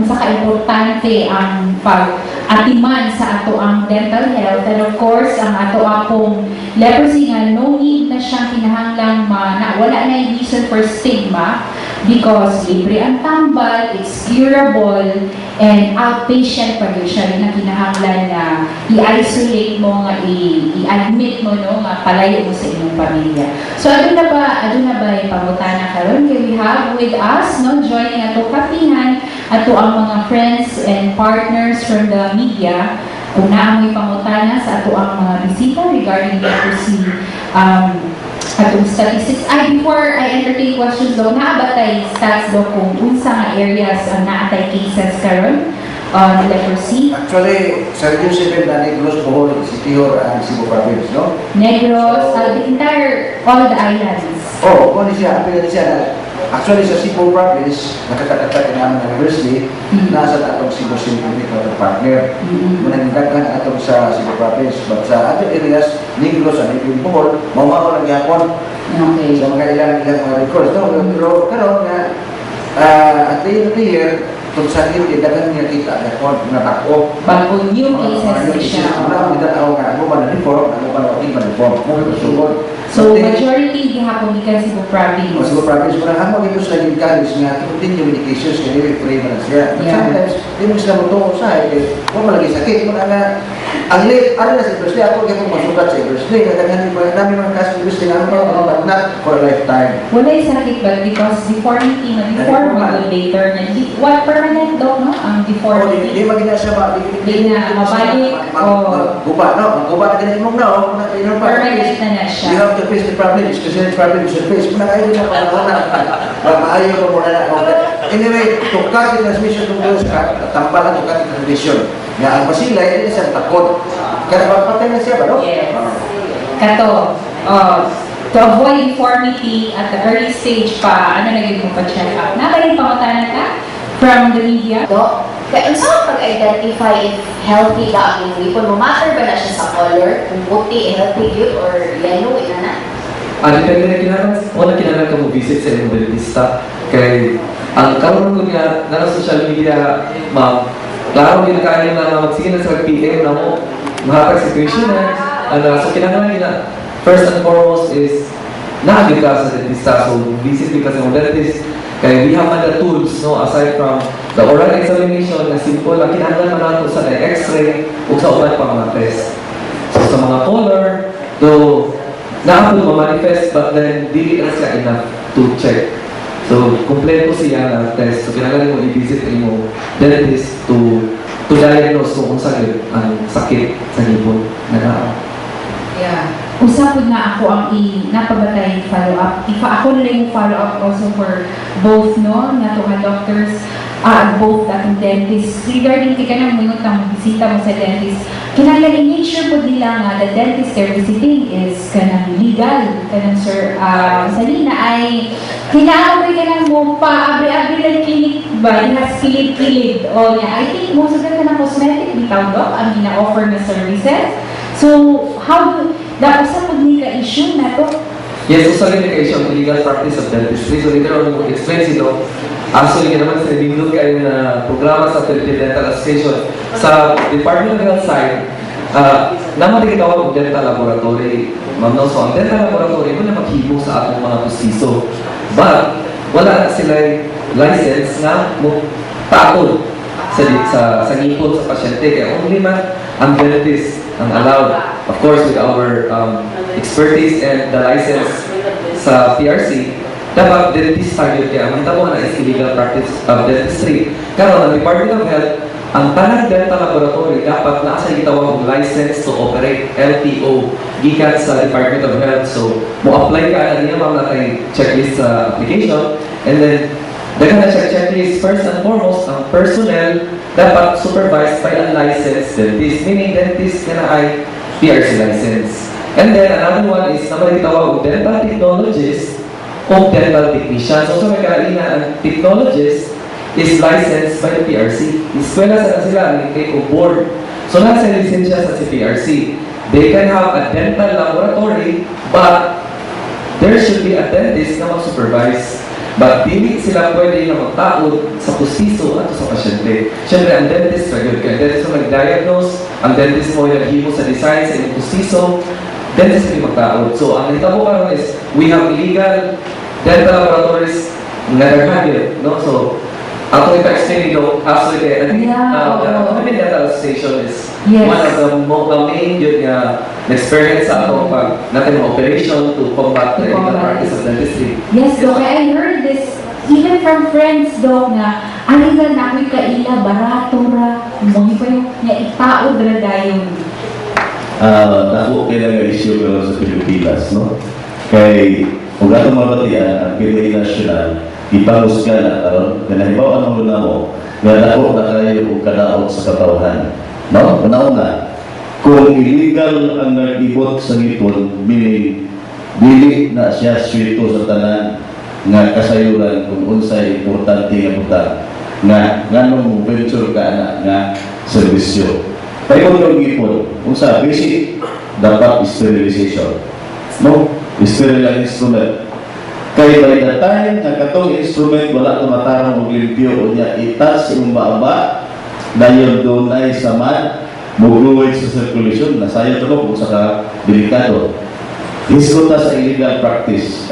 ka-importante ang pag-atiman sa ato ang dental health. And of course, ang ato akong leprosy nga, no need na siyang kinahanglang wala na yung reason for stigma because libre ang tambal, it's curable, and outpatient pa rin siya na kinahanglan na i-isolate mo nga, i-admit mo no, nga palayo mo sa inyong pamilya. So, ano na ba yung pangutana karon? We have with us, no, joining ato Kapihan, ato ang mga friends and partners from the media, kung naamoy pangutana sa ato ang mga bisita regarding leprosy, atong statistics. Before I entertain questions daw, naabatay stats daw kung unsa nga areas ang naatay cases karon on leprosy. Actually, sa Region 7 na Negros, Bohol, Siquijor, and Cebu Province, no? Negros, the entire, all the islands. Kung siya, apila siya na Actually, sa Cebu province, nakakatatak namin ng Eversly, nasa atong Cebu City partner. Muna nagdaghan atong sa Cebu province. But sa other areas, Negros and Negros Bohol, maumaw lang yapon. Okay. So mga ilang mga records. No? Pero karon nga, at the end of the year, kung sa hindi, dagan niya kita yapon, natako. Bago new cases siya. Wala akong itataw nga, ano ba na reform, ano ba na reform. So, majority gihapon gikan Cebu province. O Cebu province, muna mo ito sa naging college nga, continue medications, kaya free man siya. But sometimes, di mo sila mo sa kung malagi sakit, muna nga, ang late, ano na sa Eversly, ako kaya kung masukat sa Eversly, kaya namin mga kaso Eversly nga, but not for a lifetime. Wala yung sakit ba? Because deformity na before later na, what permanent daw, no? Ang deformity. Di magina siya ba? Di na mabalik, guba, no? Guba na ganit mong na, permanent na siya. You have to face the problem, especially the problem you should face. Muna kayo na maayo ko muna na. Anyway, to cut the transmission to those tambalan to cut the transmission. Nga ang pasila, hindi siya takot. Kaya patay na siya ba, no? Yes. Kato, to avoid deformity at the early stage pa, ano naging mo pa-check up? Nakaling pangutanan ka from the media? Do, kaya unsa ka pag-identify if healthy ka ang ipon mo? Matter ba na siya sa color? Kung puti, healthy yun, or yellow, ina na? Depende na kinahanglan ka mo visit sa imong dentista. Kay ang karon ko nga na social media, ma'am, klaro ginakain na magsige na sa PM na mo mahapag si questionnaire. So kinahanglan nila first and foremost is naagid ka sa dentista, so visit ka sa dentist. Kaya we have other tools, no, aside from the oral examination na simple, ang kinahanglan man nato sa X-ray o sa uban pang mga test. So sa mga color, though naapod ma-manifest, but then dili na siya enough to check. So kompleto siya na test. So kinahanglan mo i-visit mo dentist to diagnose kung saan ang sakit sa ngipon na naa. Yeah. Usapod na ako ang napabatay follow-up. Ako na yung follow-up also for both, no, nato nga doctors, both atong dentist. Regarding kaya nang mingot ang bisita mo sa dentist, kinahanglan i-make sure po nila nga the dentist they're visiting is kanang legal. Kanang sir, sa lina ay kinahanglan ka nang mo pa abri-abri lang clinic ba? Has kilid-kilid. O yeah, I think most of them kanang cosmetic bitaw doc ang gina-offer na services. So, how do, dapat sa pagnika issue na to? Yes, so sa issue ang legal practice of dentistry. So later on, explain sino. Actually, naman sa nindot kayo na programa sa Philippine Dental Association. Sa Department of Health side, naman din kitawag ang dental laboratory. Ma'am, no? So ang dental laboratory, wala maghibong sa atong mga pustiso. But, wala sila license na mo takot sa ngipon sa pasyente. Kaya only man ang dentist ang allowed. Of course, with our expertise and the license sa PRC, dapat dentist target kaya ang tamo na is illegal practice of dentistry. Karon ang Department of Health, ang tanang dental laboratory dapat naa sa gitawag og license to operate LTO gikan sa Department of Health. So mo apply ka na niya ma'am na kay checklist sa application, and then daghan na siya checklist. First and foremost, ang personnel dapat supervised by a licensed dentist, meaning dentist na ay PRC license. And then another one is naman gitawag og dental technologist o dental technician. So sa may kalaina, ang technologist is licensed by the PRC. Eskwela sa sila ang take of board. So nasa lisensya sa PRC. They can have a dental laboratory, but there should be a dentist na mag-supervise. But dili sila pwede na magtaod sa pustiso at sa pasyente. Siyempre, ang dentist, regular ka. Dentist mo nag-diagnose, ang dentist mo yung naghimo sa design sa inyong pustiso, dentist mo magtaod. So, ang nitabo karon is, we have illegal dental laboratories na nagkagil, no? So, ako ipa-explain nito, actually, the Philippine Dental Association is one of the main yun nga experience sa ako pag natin ang operation to combat the illegal practice of dentistry. Yes, Doc, I heard this even from friends, Doc, na aligan na ako'y kaila, barato ra, mong pa yung itaod ra dayon. Naku, kailangan issue ko sa Pilipinas, no? Kay, kung atong mabatian, ang PDA National, ipahusga na karon, na nahibaw ang muna mo, nga nako na kayo kung kadaot sa katawan. No? Una-una, kung illegal ang nag-ibot sa ngipon, meaning dili na siya swito sa tanan, nga kasayuran kung unsay importante nga buta nga nganong mo venture ka na nga serbisyo. Paikot yung ipon, unsa basic dapat sterilization. No? Sterile ang instrument. Kaya by the time na katong instrument wala tumatarang og limpyo o niya itas yung maaba dayon doon ay samad mugluwid sa circulation nasayo to kung sa ka delikado. Diskuta sa illegal practice.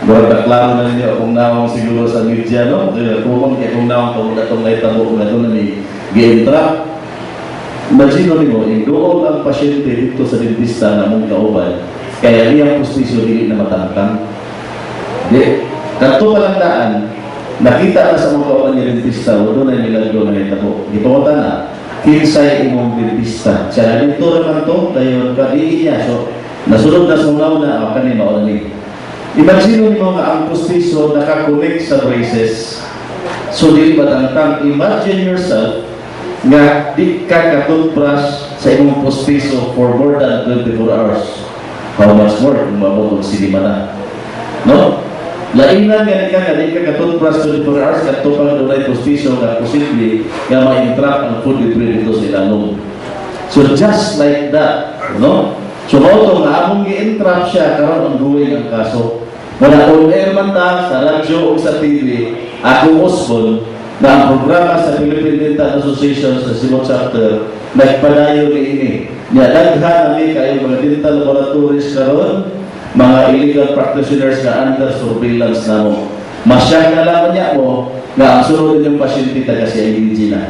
Murag klaro na ninyo kung nawang siguro sa media, no? Kung nawang kung natong naitabo kung natong na may gi-entrap. Imagino nimo, doon ang pasyente dito sa dentista na mong kauban, kaya niyang postisyo dili na matangkang. Di, kanto palandaan, nakita na sa mga kauban niya dentista, doon na nilagyo na naitabo. Ipawata na, kinsay imong dentista. Siya na dito naman to, dayon kadili niya. So, nasunod na sunaw na, kanina o nanig. Imagino nimo nga ang postisyo nakakonect sa braces. So, dili matangkang. Imagine yourself, nga di ka ka-toothbrush sa imong postiso for more than 24 hours. How much more kung mabotong sinima na? No? Lainan nga di ka ka-toothbrush 24 hours kadto pa doon ay postiso nga posible nga ma-entrap ang food debris dito sa ilalong. So just like that, no? So mao nga among gi-entrap siya karon ang duwing ang kaso. Wala on air man ta sa radyo o sa TV, akong Osbon na ang programa sa Philippine Dental Association sa Cebu Chapter nagpadayo ini. Nya daghan ni kayo mga dental laboratories karon, mga illegal practitioners na under surveillance namo. Masyak na lang niya mo na ang sunod yung pasyente taga CIDG na.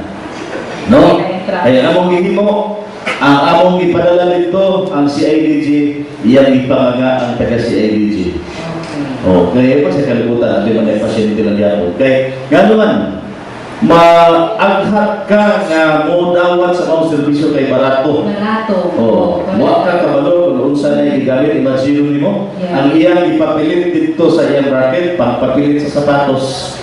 No? Kaya among gihimo, ang among ipadala dito ang CIDG, iyang ipangaga ang taga CIDG. Okay, pa sa kalibutan, di man ay pasyente lang yan. Okay, gano'n man, maaghat ka nga mo dawat sa mga serbisyo kay barato. Muak ka kabalo, kung unsa na igamit, imagino nimo, ang iyang ipapilit dito sa iyang bracket, pangpapilit sa sapatos.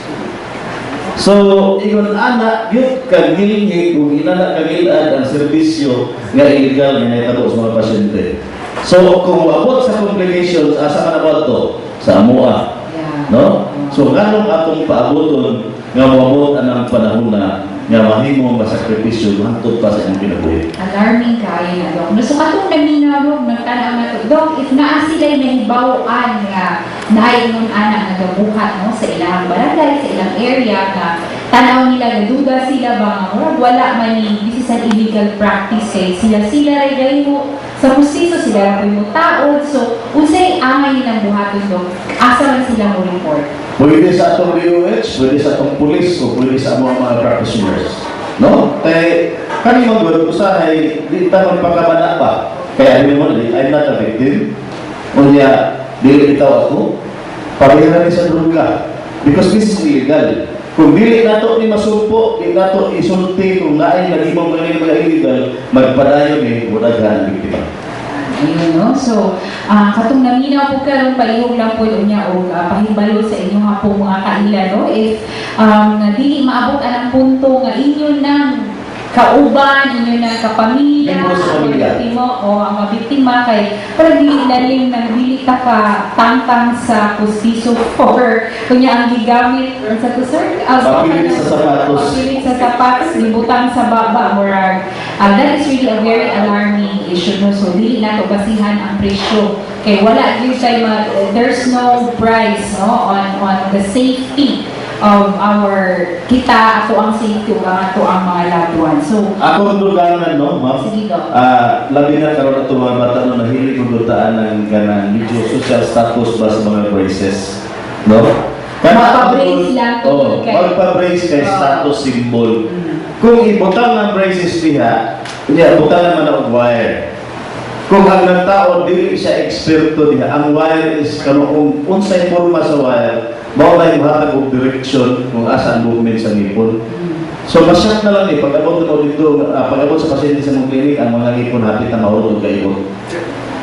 So, ingon anak, yun kagilingig, kung inana kagilad ang serbisyo nga illegal nga naitabo sa mga pasyente. So, kung abot sa complications, asa ka na to? Sa AMOA. No? So, ganong atong paaboton nga mabot anang panahon na nga mahimong masakripisyo hangtod pa sa inyong kinabuhi. Alarming kayo na, Dok. So, katong naminawag, nagtanaw na to, Dok, if naa sila'y nahibawaan nga nainom anak na gabuhat no, sa ilang barangay, sa ilang area na tanaw nila, naduga sila ba nga, wala man ni, this is an illegal practice kay sila ray mo sa pustiso, sila rin mo taod. So, unsay angay nilang buhaton, Dok, asa man sila mo report? Pwede sa atong DOH, pwede sa atong pulis, o pwede sa mga practitioners. No? Kaya, kami mag-work usahay, di taman pagkabana pa. Kaya ano mo, I'm not a victim. O niya, dili itaw ako, pareha rin sa droga. Because this is illegal. Kung dili nato ni masumpo, di nato isulti, kung naay nag-ibang mga illegal, magpadayon wala gahan biktima. Ayun, no? So, katong naminaw po karon palihog lang po niya o pahibalo sa inyo nga po mga kaila, no? If dili maabot ang punto nga inyo nang kauban, inyo nang kapamilya, ang biktima o ang biktima kay para dili lalim nang dili ka tangtang sa pustiso for kunya ang gigamit sa to sir papilit sa sapatos libutang sa baba murag that is really a very alarming issue, no? So dili nato basihan ang presyo kay wala gyud say there's no price, no, on the safety of our kita ato ang safety ug ato ang mga loved ones. So ako ang dugangan, no, ma'am? Sige, Dok. Labi na karon ato mga bata no nahilig kung dutaan ng ganang medyo social status ba sa mga braces, no? Magpa-brace lang to, kay magpa-brace kay status symbol. Kung ibutang ng braces diha, kunya butang naman ang wire. Kung ang nagtao dili siya eksperto diha, ang wire is kanong unsay forma sa wire, mao na yung hatag og direction kung asa ang movement sa ngipon. So masyak na lang pag-abot mo dito, pag-abot sa pasyente sa mong klinik, ang mga ngipon hapit na mahurog kayo.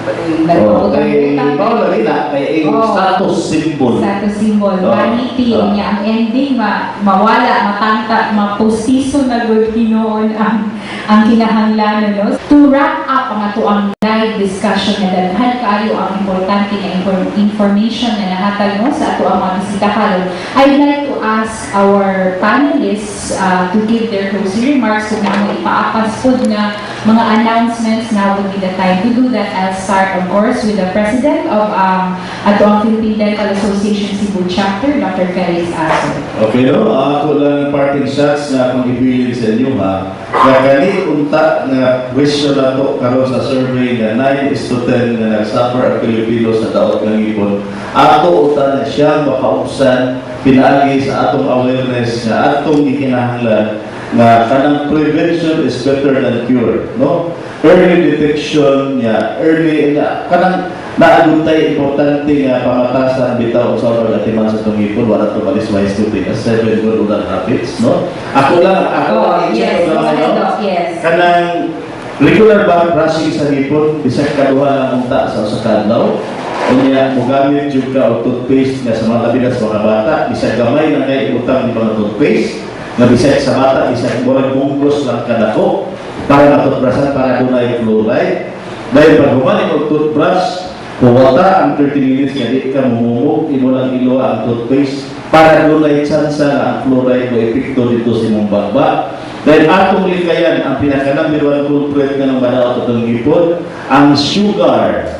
Kay mao lagi na kay status symbol. Status symbol, vanity niya ang ending mawala, matangta, mapustiso na good hinoon ang kinahanglan, no? To wrap up ang ato ang live discussion na daghan kaayo ang importante nga information na nahatag no sa ato ang mga bisita karon. I'd like to ask our panelists to give their closing remarks kung ano ipaapas po na mga announcements. Now would be the time to do that. I'll start, of course, with the President of ato ang Philippine Dental Association Cebu Chapter, Dr. Felix Asoy. Okay, no? Ako lang parting shots na akong ibilin sa inyo, ha? Kaya kani unta na question na to karon sa survey na 9 is to 10 na nagsuffer ang Pilipino sa daot ng ipon. Ato uta na siya makaupsan pinaagi sa atong awareness na atong ikinahanglan na kanang prevention is better than cure, no? Early detection niya, early na kanang naaguntay importante nga pamatasan bitaw sa pagatiman sa tungipon wala to balis wise to take 7 good oral habits, no? Ako ang Yes, i-check lang ano. yes. Kanang regular brushing sa ngipon bisag kaduha lang unta sa usa ka adlaw. Unya mo gamit jud ka og toothpaste nga sa mga labi sa mga bata bisag gamay na kay utang ni mga toothpaste nga bisag sa bata bisag murag bungkus lang kadako para matutbrasan para dunay fluoride. Dahil pag humani og toothbrush puwata ang 30 minutes nga di ka mumumog, imo lang iluwa ang toothpaste para dunay tsansa na ang fluoride o epekto dito sa imong bagba. Dahil atong likayan, ang pinaka-number 1 culprit nga ng banaw at ngipon, ang sugar.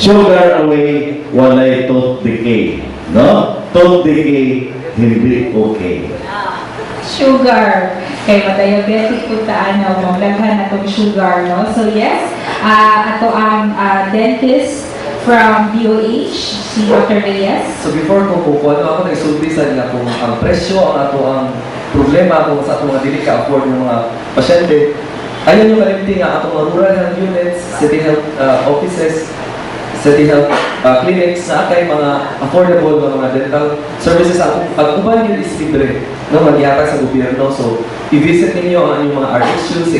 Sugar away, walay tooth decay. No? Tooth decay, hindi okay. Sugar. Kay ma-diabetic po taano, maglaghan na itong sugar, no? So yes, ato ang dentist from DOH, si Dr. Reyes. So before ko kukuha, ako nagsulbisan nga kung ang presyo ang ato ang problema kung sa ato mga dili ka-afford ng mga pasyente. Ayun yung kalimti nga ato mga rural health units, city health offices, city health clinics na kay mga affordable ng mga dental services. Ang uban yun is libre no, magyata sa gobyerno. So i-visit ninyo ang inyong mga RHUs,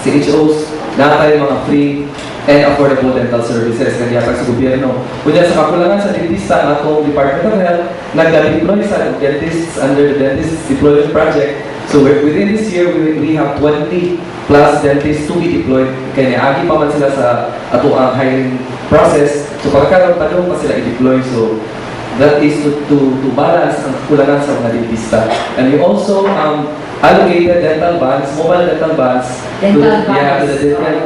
CHOs, na tayo mga free and affordable dental services na niyatag sa gobyerno. Kunya sa kakulangan sa dentista ang atong Department of Health, nag-deploy sa dentists under the Dentist Deployment Project. So within this year, we have 20 plus dentists to be deployed. Kaya niagi pa man sila sa ato ang hiring process. So pagkakaroon pa sila i-deploy. So that is to balance ang kakulangan sa mga dentista. And we also allocated dental vans, mobile dental vans, to the different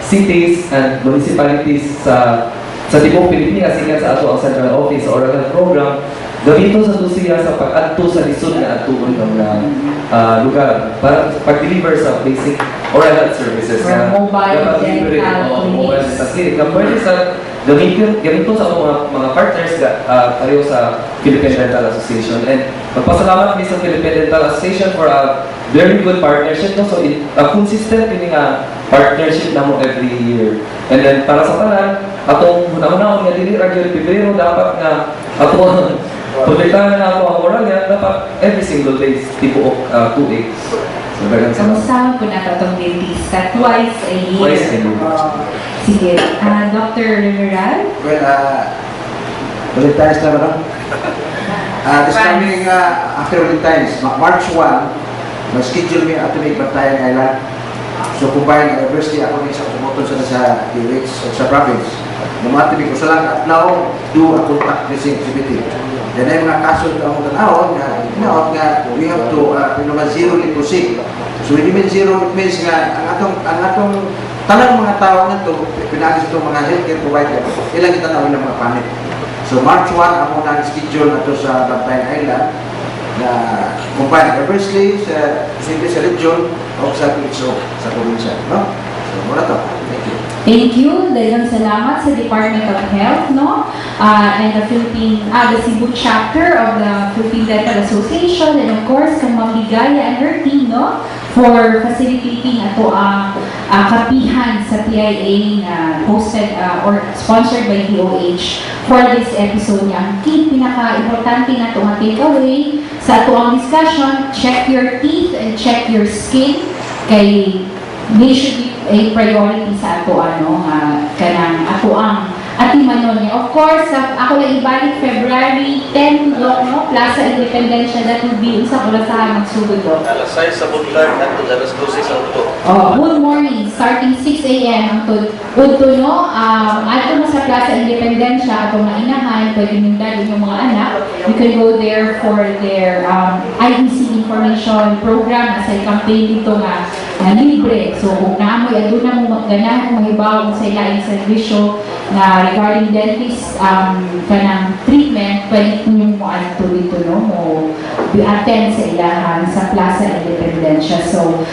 cities and municipalities sa Cebu, Pilipinas, ingat sa ato ang central office sa oral health program. Gamito sa tusiya sa pag-adto sa lisod na atuon ng lugar para pag-deliver sa basic oral health services. Mobile dental mobile dental clinic. Na pwede sa gamito sa mga partners tayo sa Philippine Dental Association. And magpasalamat kami sa Philippine Dental Association for a very good partnership. No? So, consistent yun nga partnership na mo every year. And then, para sa tanan, atong hunahunahon nga dili radyo Pebrero, dapat nga atong pagkitahan na ako ang oral nga, dapat every single day, tipo 2 eggs. So, Kamusta po na itong dentista? Twice a year. Twice a year. Sige. Dr. Riveral? Well, Valentine's na ba? This coming after Valentine's, March 1, mag-schedule me at to make Bantayan Island. So, combine Eversly, ako may isang sumuton sa DOH o sa province. Namatibig ko sa lang at now, do a contact tracing activity. Yan ay mga kaso na akong tanawon nga, we have to zero leprosy. So, when you mean zero, it means nga, ang atong tanang mga tao nga ito, pinagis itong mga healthcare provider, ilang itanawin ng mga panit. So, March 1, ako nag-schedule na ito sa Bantayan Island na combine Eversly sa region o sa PHO, sa probinsya. No? So, muna ito. Thank you. Thank you. Dagang salamat sa Department of Health, no? And the Cebu chapter of the Philippine Dental Association, and of course, kang Ma'am Ligaya and her team, no? For facilitating ato ang Kapihan sa PIA na hosted or sponsored by DOH for this episode niya. Ang pinaka-importante na ito ang takeaway sa ato ang discussion, check your teeth and check your skin kay may should be a priority sa ato kanang ato ang atimanon niya. Of course, ako lang ibalik February 10, no? Plaza Independencia, that will be sa kulasahan magsugod do. Alas 6 sa Butlan at alas 12 sa Uto. Good morning, starting 6 a.m. Unto, no? Ato mo sa Plaza Independencia, atong nainahan, pwede nyo dali yung mga anak. You can go there for their IDC information program, as campaign dito nga, na libre. So, kung naamoy, ado na mo ganahan mo mahibaw sa ilaing servisyo na regarding dentist kanang treatment, pwede nyo mo ano dito, no? Mo attend sa ilahan sa Plaza Independencia. So,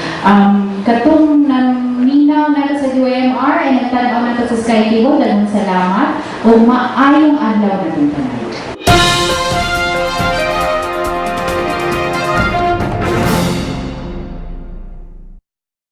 katong naminaw na sa DYMR ay nagtanaw na sa Sky Cable, dalang salamat o maayong adlaw na tanan.